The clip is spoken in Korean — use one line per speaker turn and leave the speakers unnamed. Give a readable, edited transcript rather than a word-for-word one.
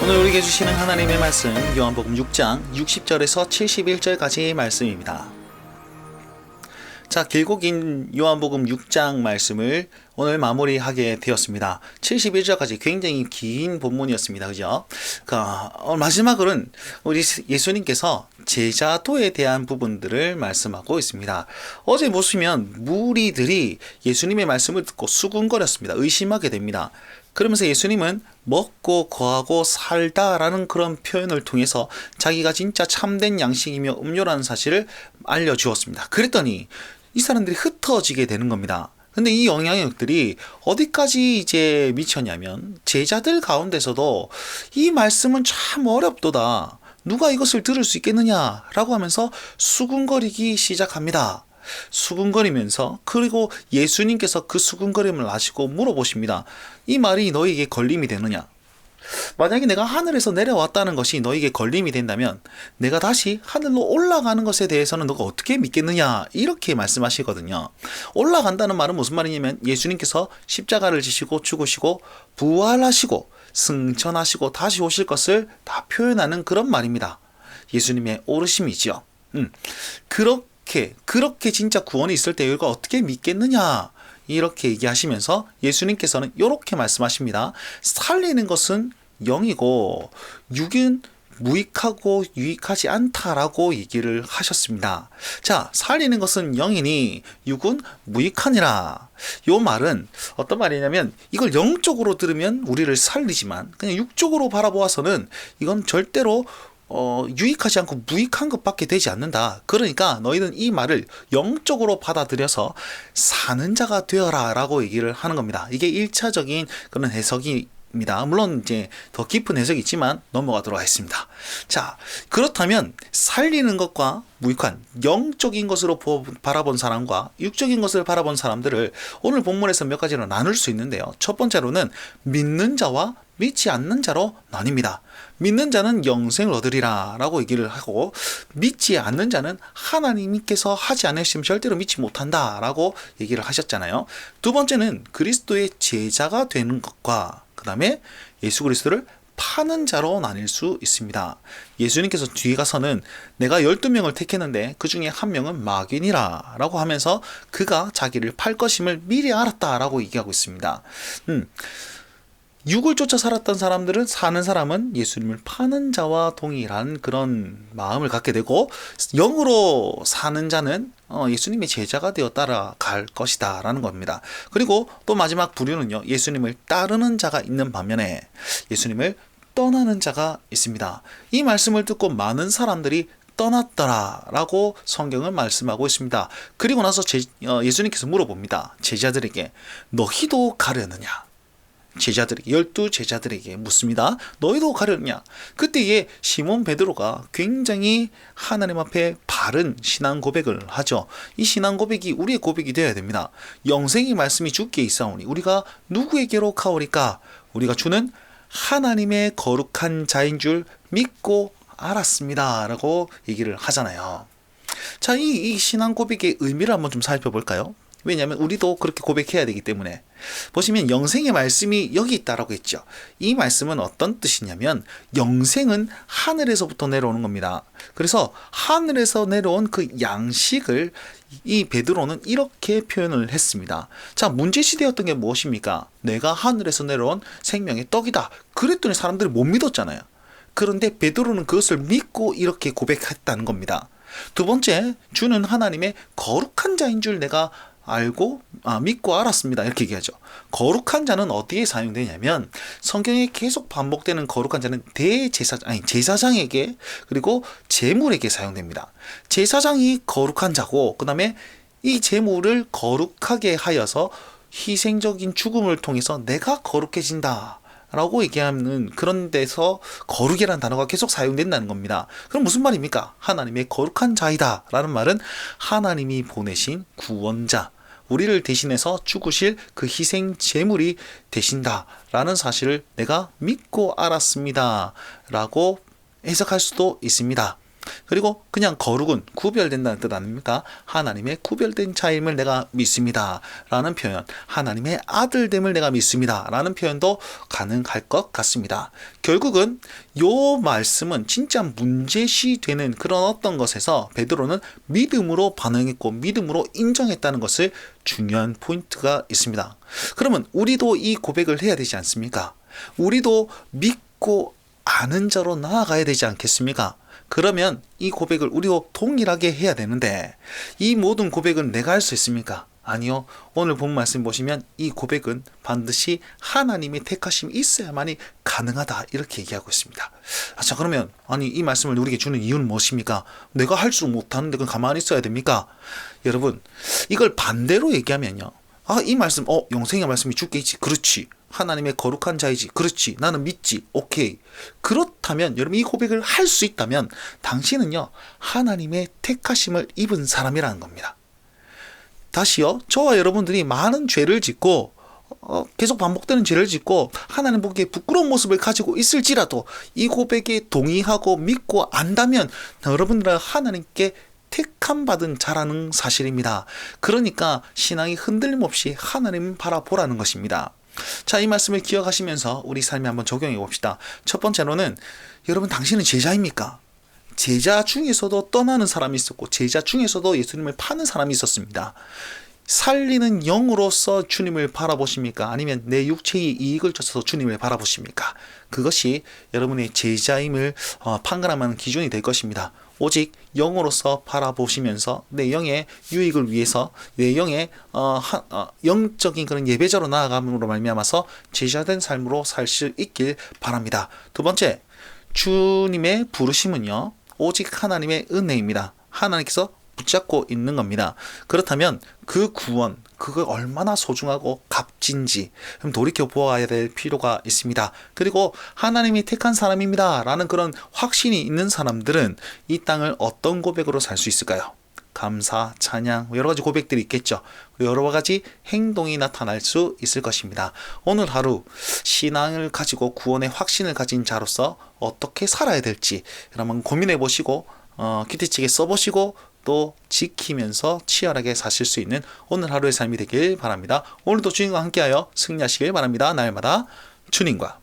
오늘 우리에게 주시는 하나님의 말씀 요한복음 6장 60절에서 71절까지의 말씀입니다. 자, 길고 긴 요한복음 6장 말씀을 오늘 마무리하게 되었습니다. 71절까지 굉장히 긴 본문이었습니다. 그죠? 마지막으로는 우리 예수님께서 제자도에 대한 부분들을 말씀하고 있습니다. 어제 보시면 무리들이 예수님의 말씀을 듣고 수군거렸습니다. 의심하게 됩니다. 그러면서 예수님은 먹고 거하고 살다라는 그런 표현을 통해서 자기가 진짜 참된 양식이며 음료라는 사실을 알려주었습니다. 그랬더니 이 사람들이 흩어지게 되는 겁니다. 근데 이 영향력들이 어디까지 이제 미쳤냐면 제자들 가운데서도 이 말씀은 참 어렵도다. 누가 이것을 들을 수 있겠느냐라고 하면서 수군거리기 시작합니다. 수군거리면서 그리고 예수님께서 그 수군거림을 아시고 물어보십니다. 이 말이 너에게 걸림이 되느냐? 만약에 내가 하늘에서 내려왔다는 것이 너에게 걸림이 된다면 내가 다시 하늘로 올라가는 것에 대해서는 너가 어떻게 믿겠느냐? 이렇게 말씀하시거든요. 올라간다는 말은 무슨 말이냐면 예수님께서 십자가를 지시고 죽으시고 부활하시고 승천하시고 다시 오실 것을 다 표현하는 그런 말입니다. 예수님의 오르심이죠. 그렇게 진짜 구원이 있을 때 우리가 어떻게 믿겠느냐? 이렇게 얘기하시면서 예수님께서는 이렇게 말씀하십니다. 살리는 것은 영이고 육은 무익하고 유익하지 않다라고 얘기를 하셨습니다. 자, 살리는 것은 영이니 육은 무익하니라. 이 말은 어떤 말이냐면 이걸 영적으로 들으면 우리를 살리지만 그냥 육적으로 바라보아서는 이건 절대로 유익하지 않고 무익한 것밖에 되지 않는다. 그러니까 너희는 이 말을 영적으로 받아들여서 사는 자가 되어라 라고 얘기를 하는 겁니다. 이게 1차적인 그런 해석입니다. 물론 이제 더 깊은 해석이 있지만 넘어가도록 하겠습니다. 자, 그렇다면 살리는 것과 무익한 영적인 것으로 바라본 사람과 육적인 것을 바라본 사람들을 오늘 본문에서 몇 가지로 나눌 수 있는데요. 첫 번째로는 믿는 자와 믿지 않는 자로 나뉩니다. 믿는 자는 영생을 얻으리라 라고 얘기를 하고 믿지 않는 자는 하나님께서 하지 않으시면 절대로 믿지 못한다 라고 얘기를 하셨잖아요. 두 번째는 그리스도의 제자가 되는 것과 그 다음에 예수 그리스도를 파는 자로 나뉠 수 있습니다. 예수님께서 뒤에 가서는 내가 12명을 택했는데 그 중에 한 명은 마귀니라 라고 하면서 그가 자기를 팔 것임을 미리 알았다 라고 얘기하고 있습니다. 육을 쫓아 살았던 사는 사람은 예수님을 파는 자와 동일한 그런 마음을 갖게 되고 영으로 사는 자는 예수님의 제자가 되어 따라갈 것이다 라는 겁니다. 그리고 또 마지막 부류는요, 예수님을 따르는 자가 있는 반면에 예수님을 떠나는 자가 있습니다. 이 말씀을 듣고 많은 사람들이 떠났더라 라고 성경은 말씀하고 있습니다. 그리고 나서 예수님께서 물어봅니다. 제자들에게 너희도 가려느냐? 제자들에게 12제자들에게 묻습니다. 너희도 가려느냐? 그때에 시몬 베드로가 굉장히 하나님 앞에 바른 신앙 고백을 하죠. 이 신앙 고백이 우리의 고백이 되어야 됩니다. 영생의 말씀이 주께 있사오니 우리가 누구에게로 가오리까? 우리가 주는 하나님의 거룩한 자인 줄 믿고 알았습니다 라고 얘기를 하잖아요. 자, 이 신앙 고백의 의미를 한번 좀 살펴볼까요? 왜냐하면 우리도 그렇게 고백해야 되기 때문에. 보시면 영생의 말씀이 여기 있다라고 했죠. 이 말씀은 어떤 뜻이냐면 영생은 하늘에서부터 내려오는 겁니다. 그래서 하늘에서 내려온 그 양식을 이 베드로는 이렇게 표현을 했습니다. 자, 문제시되었던 게 무엇입니까? 내가 하늘에서 내려온 생명의 떡이다. 그랬더니 사람들이 못 믿었잖아요. 그런데 베드로는 그것을 믿고 이렇게 고백했다는 겁니다. 두 번째, 주는 하나님의 거룩한 자인 줄 내가 믿고 알았습니다. 이렇게 얘기하죠. 거룩한 자는 어디에 사용되냐면 성경에 계속 반복되는 거룩한 자는 제사장에게 그리고 제물에게 사용됩니다. 제사장이 거룩한 자고 그 다음에 이 제물을 거룩하게 하여서 희생적인 죽음을 통해서 내가 거룩해진다 라고 얘기하는 그런 데서 거룩이라는 단어가 계속 사용된다는 겁니다. 그럼 무슨 말입니까? 하나님의 거룩한 자이다 라는 말은 하나님이 보내신 구원자, 우리를 대신해서 죽으실 그 희생 제물이 되신다 라는 사실을 내가 믿고 알았습니다 라고 해석할 수도 있습니다. 그리고 그냥 거룩은 구별된다는 뜻 아닙니까? 하나님의 구별된 자임을 내가 믿습니다 라는 표현, 하나님의 아들됨을 내가 믿습니다 라는 표현도 가능할 것 같습니다. 결국은 요 말씀은 진짜 문제시되는 그런 어떤 것에서 베드로는 믿음으로 반응했고 믿음으로 인정했다는 것을 중요한 포인트가 있습니다. 그러면 우리도 이 고백을 해야 되지 않습니까? 우리도 믿고 아는 자로 나아가야 되지 않겠습니까? 그러면 이 고백을 우리도 동일하게 해야 되는데 이 모든 고백은 내가 할 수 있습니까? 아니요. 오늘 본 말씀 보시면 이 고백은 반드시 하나님의 택하심이 있어야만이 가능하다 이렇게 얘기하고 있습니다. 자, 그러면 아니 이 말씀을 우리에게 주는 이유는 무엇입니까? 내가 할 줄 못하는데 그건 가만히 있어야 됩니까? 여러분, 이걸 반대로 얘기하면요. 이 말씀 영생의 말씀이 주께 있지. 그렇지. 하나님의 거룩한 자이지. 그렇지. 나는 믿지. 오케이. 그렇다면 여러분 이 고백을 할 수 있다면 당신은요 하나님의 택하심을 입은 사람이라는 겁니다. 다시요, 저와 여러분들이 많은 죄를 짓고 계속 반복되는 죄를 짓고 하나님 보기에 부끄러운 모습을 가지고 있을지라도 이 고백에 동의하고 믿고 안다면 여러분들은 하나님께 택함 받은 자라는 사실입니다. 그러니까 신앙이 흔들림 없이 하나님 바라보라는 것입니다. 자, 이 말씀을 기억하시면서 우리 삶에 한번 적용해 봅시다. 첫 번째로는 여러분 당신은 제자입니까? 제자 중에서도 떠나는 사람이 있었고 제자 중에서도 예수님을 파는 사람이 있었습니다. 살리는 영으로서 주님을 바라보십니까? 아니면 내 육체의 이익을 쫓아서 주님을 바라보십니까? 그것이 여러분의 제자임을 판가름하는 기준이 될 것입니다. 오직 영으로서 바라보시면서 내 영의 유익을 위해서 내 영의 영적인 그런 예배자로 나아감으로 말미암아서 제자된 삶으로 살 수 있길 바랍니다. 두 번째, 주님의 부르심은요 오직 하나님의 은혜입니다. 하나님께서 붙잡고 있는 겁니다. 그렇다면 그 구원, 그걸 얼마나 소중하고 값진지 돌이켜 보아야 될 필요가 있습니다. 그리고 하나님이 택한 사람입니다 라는 그런 확신이 있는 사람들은 이 땅을 어떤 고백으로 살 수 있을까요? 감사, 찬양, 여러 가지 고백들이 있겠죠. 여러 가지 행동이 나타날 수 있을 것입니다. 오늘 하루 신앙을 가지고 구원의 확신을 가진 자로서 어떻게 살아야 될지 한번 고민해 보시고 기티책에 써보시고 또 지키면서 치열하게 사실 수 있는 오늘 하루의 삶이 되길 바랍니다. 오늘도 주님과 함께하여 승리하시길 바랍니다. 날마다 주님과